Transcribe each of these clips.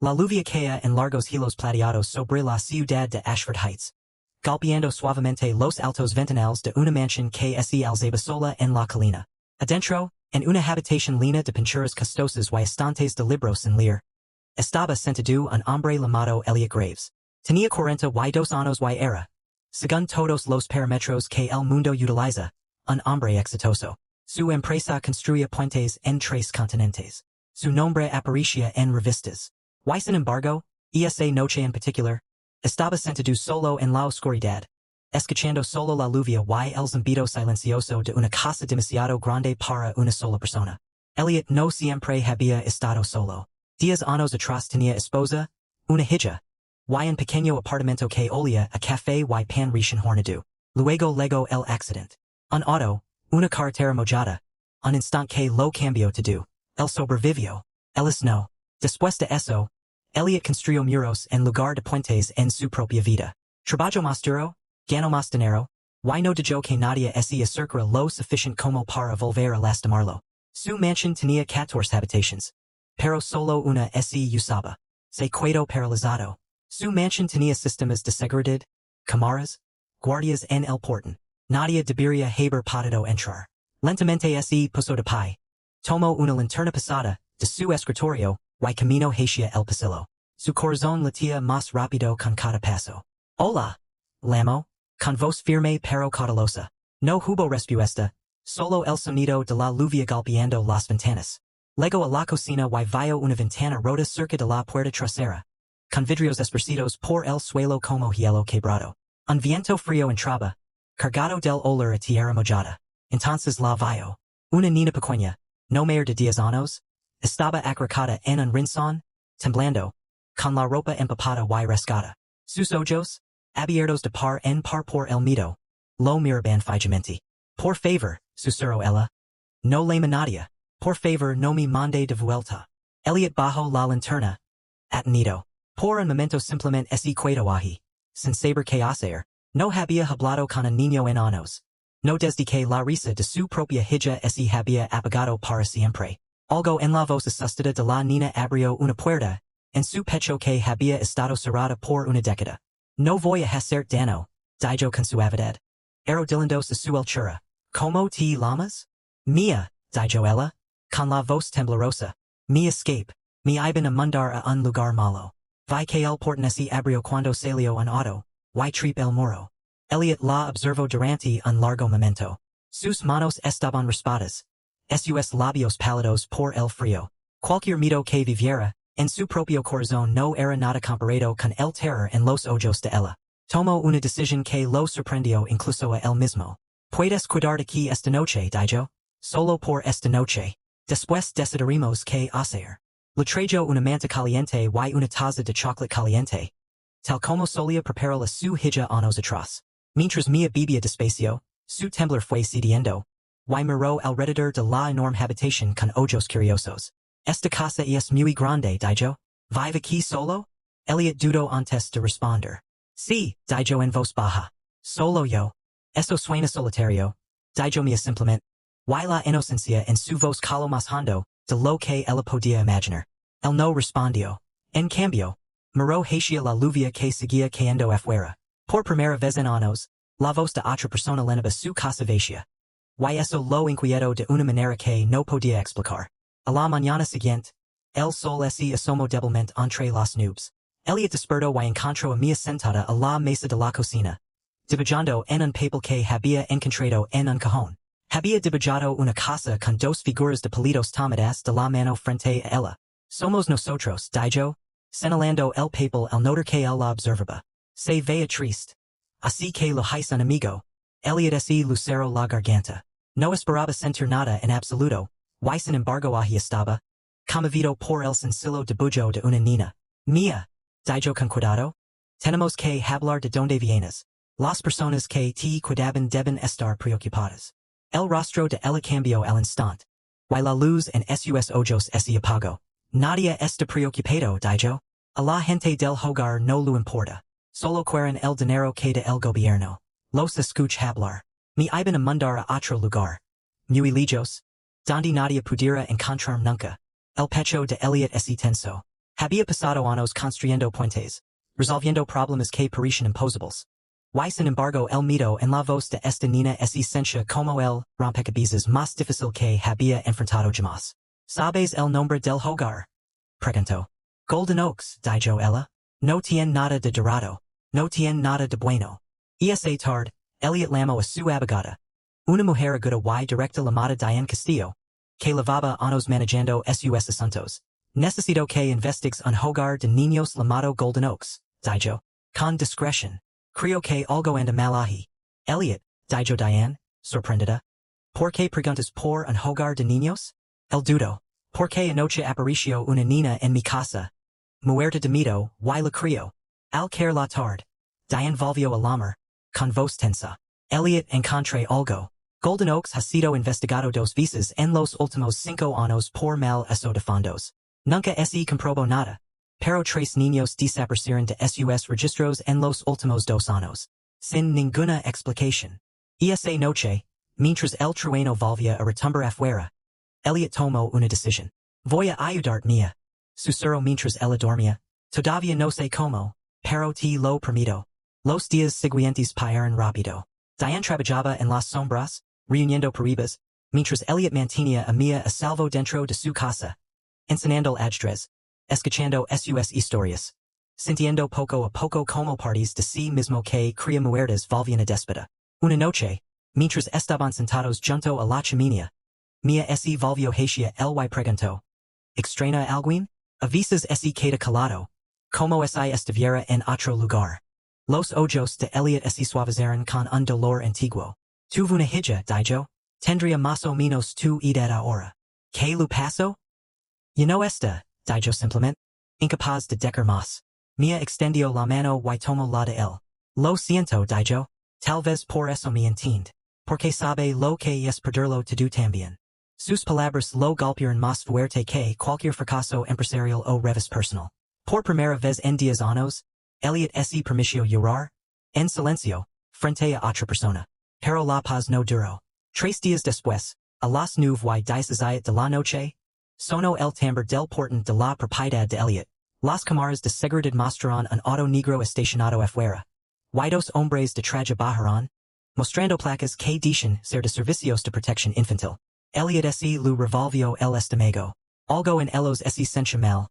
La lluvia cae en largos hilos plateados sobre la ciudad de Ashford Heights, golpeando suavemente los altos ventanales de una mansión que se alzaba sola en la colina. Adentro, en una habitación llena de pinturas costosas y estantes de libros en leer, estaba sentado un hombre llamado Elliot Graves. Tenía 42 años y era, según todos los parámetros que el mundo utiliza, un hombre exitoso. Su empresa construía puentes en 3 continentes. Su nombre aparecía en revistas. Y sin embargo, esa noche en particular, estaba sentado solo en la oscuridad, escuchando solo la lluvia y el zumbido silencioso de una casa demasiado grande para una sola persona. Elliot no siempre había estado solo. 10 años atrás tenía esposa, una hija, y un pequeño apartamento que olía a café y pan recién horneado. Luego el accidente. Un auto, una carretera mojada, un instante que lo cambió todo. Él sobrevivió. Ellis no. Después de eso, Elliot construyó muros en lugar de puentes en su propia vida. Trabajo más duro, ganó más dinero, y no dejó que nadie se acercara lo suficiente como para volver a lastimarlo. Su mansión tenía 14 habitaciones, pero solo una se usaba. Se quedó paralizado. Su mansión tenía sistemas de seguridad, cámaras, guardias en el portón. Nadie debería haber podido entrar. Lentamente se puso de pie. Tomó una linterna pesada de su escritorio y camino hacia el pasillo. Su corazón latía más rápido con cada paso. Hola, llamó, con voz firme pero cautelosa. No hubo respuesta, solo el sonido de la lluvia golpeando las ventanas. Luego a la cocina y vio una ventana rota cerca de la puerta trasera, con vidrios esparcidos por el suelo como hielo quebrado. Un viento frío entraba, cargado del olor a tierra mojada. Entonces la vio. Una niña pequeña, no mayor de 10 años, estaba akracada en un rincón, temblando, con la ropa empapada y rasgada. Sus ojos, abiertos de par en par por el miedo, lo miraban fijamente. Por favor, susurró ella. No llame nadie. Por favor no me mande de vuelta. Elliot bajó la linterna, atendido. Por un momento simplemente se quedó allí, sin saber qué hacer. No había hablado con un niño en años. No desde que la risa de su propia hija se había apagado para siempre. Algo en la voz asustada de la niña abrió una puerta, en su pecho que había estado cerrada por una década. No voy a hacer daño, dijo con suavidad. Arrodillándose su altura. ¿Cómo te llamas? Mía, dijo ella, con la voz temblorosa. Mi escape. Me iban a mandar a un lugar malo. Vi que el portón se abrió cuando salió un auto, y trip el muro. Elliot la observó durante un largo momento. Sus manos estaban raspadas. Sus labios pálidos por el frío. Cualquier miedo que viviera, en su propio corazón no era nada comparado con el terror en los ojos de ella. Tomó una decisión que lo sorprendió incluso a él mismo. Puedes quedarte aquí esta noche, dijo. Solo por esta noche. Después decidiremos qué hacer. Le trajo una manta caliente y una taza de chocolate caliente, tal como solía prepararla su hija años atrás. Mientras Mia bebía despacio, su temblor fue cediendo, y miró alrededor de la enorme habitación con ojos curiosos. Esta casa es muy grande, dijo. ¿Vive aquí solo? Elliot dudó antes de responder. Sí, dijo en voz baja. Solo yo. Eso suena solitario, dijo Mia simplemente. Y la inocencia en su voz caló más hondo de lo que ella podía imaginar. Él no respondió. En cambio, miró hacia la lluvia que seguía cayendo afuera. Por primera vez en años, la voz de otra persona llenaba su casa vacía. Y eso lo inquietó de una manera que no podía explicar. A la mañana siguiente, el sol se asomó débilmente entre las nubes. Elliot despertó y encontró a Mia sentada a la mesa de la cocina, dibujando en un papel que había encontrado en un cajón. Había dibujado una casa con 2 figuras de palitos tomadas de la mano frente a ella. Somos nosotros, dijo, señalando el papel al notar que él la observaba. Se veía triste. Así que lo hice un amigo. Elliot se luceró la garganta. No esperaba sentir nada en absoluto, y sin embargo allí estaba, conmovido por el sencillo dibujo de una niña. Mía, dijo con cuidado. Tenemos que hablar de dónde vienes. Las personas que te cuidaban deben estar preocupadas. El rostro de ella cambió al instante, y la luz en sus ojos se apagó. Nadie está preocupado, dijo. A la gente del hogar no lo importa. Solo quieren el dinero que da el gobierno. Los escuch hablar. Me iban a mandar a otro lugar. Muy lejos. Donde nadie pudiera encontrar nunca. El pecho de Elliot se tensó. Había pasado años construyendo puentes, resolviendo problemas que parecían imposibles. Y sin embargo el mito en la voz de esta niña es esencia como el rompecabezas más difícil que había enfrentado jamás. ¿Sabes el nombre del hogar? Preguntó. Golden Oaks, dijo ella. No tiene nada de dorado. No tiene nada de bueno. Esa tarde, Elliot llamó a su abogada. Una mujer aguda y directa llamada Diane Castillo, que lavaba años manejando sus asuntos. Necesito que investigues un hogar de niños llamado Golden Oaks, dijo. Con discreción. Creo que algo anda mal ahí. Elliot, dijo Diane, sorprendida. ¿Por qué preguntas por un hogar de niños? El dudo. Porque anoche apareció una niña en mi casa. Muerta de miedo, y la crió. Al caer la tarde. Diane volvió a llamar, con voz tensa. Elliot encontré algo. Golden Oaks ha sido investigado 2 veces en los últimos 5 años por mal uso de fondos. Nunca se comprobó nada. Pero 3 niños desaparecieron de sus registros en los últimos 2 años. Sin ninguna explicación. Esa noche, mientras el trueno volvía a retumbar afuera, Elliot tomó una decisión. Voy a ayudarte mía. Susurró mientras ella dormía. Todavía no sé cómo, pero te lo permito. Los días siguientes pasaron rápido. Diane trabajaba en las sombras, reuniendo pruebas, mientras Elliot mantenía a Mia a salvo dentro de su casa. Enseñando ajedrez, escuchando sus historias. Sintiendo poco a poco como partes de sí mismo que cría muertas volvían a despedida. Una noche, mientras estaban sentados junto a la chimenea, Mia se volvió hacia él y preguntó. ¿Extraña alguien? A veces se queda calado. Como si estuviera en otro lugar. Los ojos de Elliot se suavizaron con un dolor antiguo. Tuve una hija, dijo. Tendría más o menos tu edad ahora. ¿Qué le pasó? Y no está, dijo simplemente. Incapaz de decir más. Mia extendió la mano y tomó la de él. Lo siento, dijo. Tal vez por eso me entiende. Porque sabe lo que es perderlo todo también. Sus palabras lo golpearon más fuerte que cualquier fracaso empresarial o revés personal. Por primera vez en 10 años, Elliot se permitió llorar, en silencio, frente a otra persona. Pero la paz no duró. 3 días después, a las 9:17 de la noche, sonó el timbre del portón de la propiedad de Elliot. Las cámaras de seguridad mostraron un auto negro estacionado afuera. Y 2 hombres de traje bajaron, mostrando placas que decían ser de servicios de protección infantil. Elliot se lo revolvió el estómago. Algo en ellos se sentía mal.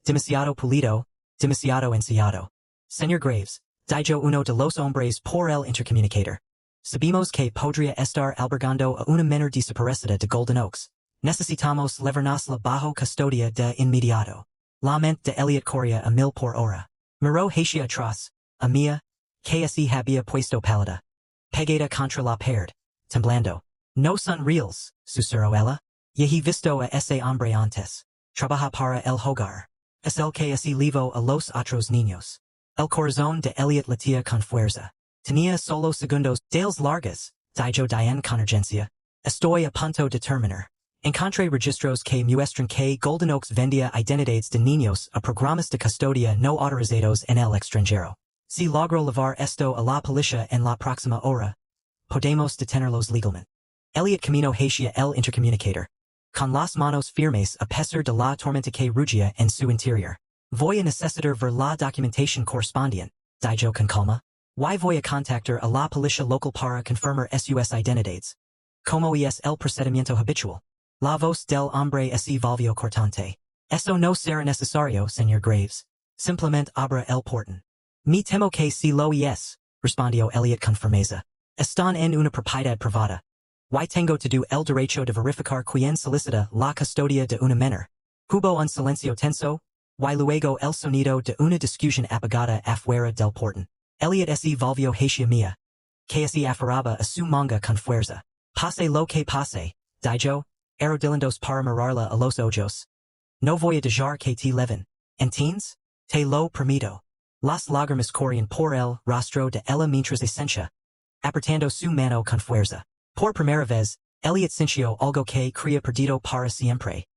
Demasiado pulido, demasiado ensayado. Señor Graves, dijo uno de los hombres por el intercomunicator. Sabemos que podría estar albergando a una menor desaparecida de Golden Oaks. Necesitamos librarnosla bajo custodia de inmediato. La mente de Elliot corría a 1000 por hora. Miró hacia atrás, a Mia, que se había puesto pálida. Pegada contra la pared, temblando. No son reals, susurró ella. Ya he visto a ese hombre antes. Trabaja para el hogar. Es el que se llevó a los otros niños. El corazón de Elliot latía con fuerza. Tenía solo segundos deles largas, dijo Diane con urgencia. Estoy a punto de terminar. Encontré registros que muestran que Golden Oaks vendía identidades de niños a programas de custodia no autorizados en el extranjero. Si logro llevar esto a la policía en la próxima hora, podemos detenerlos legalmente. Elliot caminó hacia el intercomunicator. Con las manos firmes a pesar de la tormenta que rugía en su interior. Voy a necesitar ver la documentación correspondiente, dijo con calma. Y voy a contactar a la policía local para confirmar sus identidades. Como es el procedimiento habitual. La voz del hombre se volvió cortante. Eso no será necesario, señor Graves. Simplemente abra el portón. Me temo que si lo es, respondió Elliot con firmeza. Están en una propiedad privada. Y tengo todo el derecho de verificar quién solicita la custodia de una menor. Hubo un silencio tenso, y luego el sonido de una discusión apagada afuera del portón. Elliot se volvió hacia Mia, que se aferraba a su manga con fuerza. Pase lo que pase, dijo, arrodillándose para mirarla a los ojos. No voy a dejar que te leven, ¿entiendes? Te lo permito. Las lágrimas corrían por el rostro de ella mientras esencia, apretando su mano con fuerza. Por primera vez, Elliot sintió algo que creía perdido para siempre.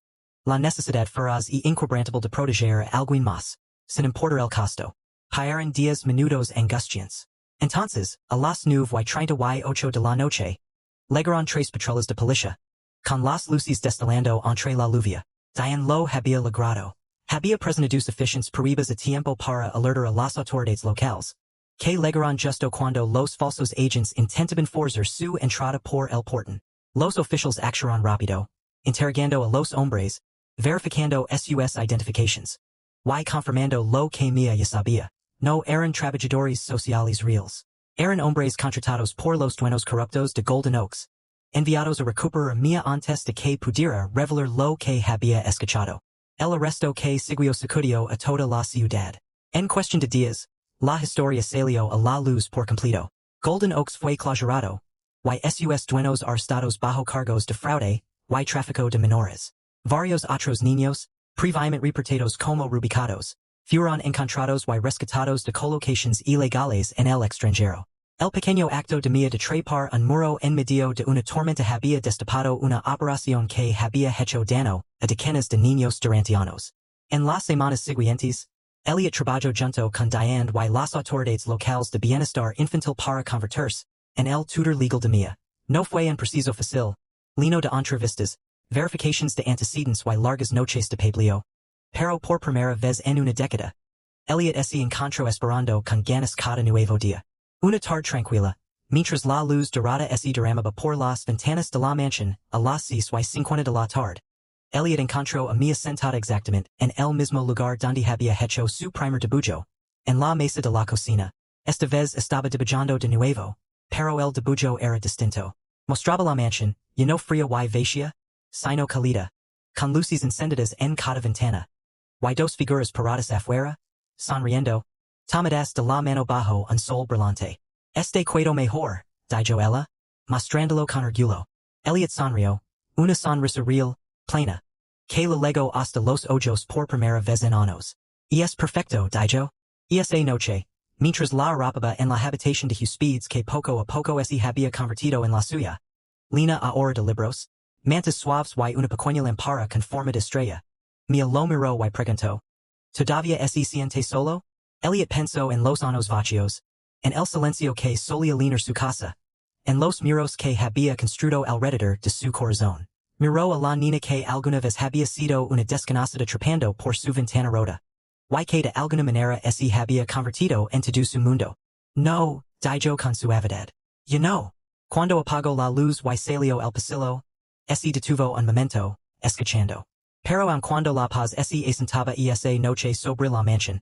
La necesidad feroz y inquebrantable de proteger a alguien más, sin importar el costo. Pasaron 10 minutos angustiantes. Entonces, a las 9:38 de la noche, llegaron 3 patrullas de policía. Con las luces destilando entre la lluvia, Diane lo había logrado. Había presentados eficientes pruebas a tiempo para alertar a las autoridades locales, que llegaron justo cuando los falsos agents intentaban forzar su entrada por el portón. Los oficiales actuaron rápido, interrogando a los hombres, verificando sus identifications. Y confirmando lo que Mia ya sabía. No eran trabajadores sociales reales. Eran hombres contratados por los dueños corruptos de Golden Oaks, enviados a recuperar a Mia antes de que pudiera revelar lo que había escuchado. El arresto que siguió sacudió a toda la ciudad. En cuestión de días, la historia salió a la luz por completo. Golden Oaks fue clausurado, y sus dueños arrestados bajo cargos de fraude, y tráfico de menores. Varios otros niños, previamente reportados como rubicados, fueron encontrados y rescatados de colocaciones ilegales en el extranjero. El pequeño acto de Mia de trepar un muro en medio de una tormenta había destapado una operación que había hecho daño a decenas de niños durante años. En las semanas siguientes, Elliot trabajó junto con Diane y las autoridades locales de bienestar infantil para convertirse en el tutor legal de Mia. No fue un preciso fácil, lleno de entrevistas, verifications de antecedentes y largas noches de papeleo. Pero por primera vez en una década, Elliot se encontró esperando con ganas cada nuevo día. Una tarde tranquila, mientras la luz dorada se derramaba por las ventanas de la mansión a las 6:50 de la tarde. Elliot encontró a Mia sentada exactamente en el mismo lugar donde había hecho su primer dibujo, en la mesa de la cocina. Esta vez estaba dibujando de nuevo, pero el dibujo era distinto. Mostraba la mansión, lleno fría y vacía, sino cálida, con luces encendidas en cada ventana. Y dos figuras paradas afuera, sonriendo, tomadas de la mano bajo un sol brillante. Este cuento mejor, dijo ella, mostrándolo con orgullo. Elliot sonrió, una sonrisa real, plena, que le legó hasta los ojos por primera vez en años. Y es perfecto, dijo. Esa noche, mientras la arropaba en la habitación de Huspeds que poco a poco se había convertido en la suya. Lina ahora de libros, mantas suaves y una pequeña lámpara con forma de estrella. Mia lo miró y preguntó. ¿Todavía se siente solo? Elliot pensó en los años vacíos, en el silencio que solía llenar su casa, en los muros que había construido alrededor de su corazón. Miró a la niña que alguna vez había sido una desconocida trepando por su ventana rota. Y que de alguna manera se había convertido en todo su mundo. No, dijo con suavidad. You know. Cuando apagó la luz y salió el pasillo, se detuvo un momento, escuchando. Pero aun cuando la paz se asentaba esa noche sobre la mansión,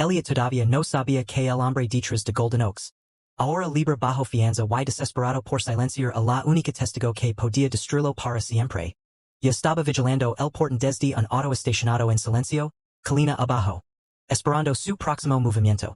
Elliot todavía no sabía que el hombre detrás de Golden Oaks, ahora libre bajo fianza y desesperado por silenciar a la única testigo que podía destruirlo para siempre, ya estaba vigilando el portón desde un auto estacionado en silencio, colina abajo, esperando su próximo movimiento.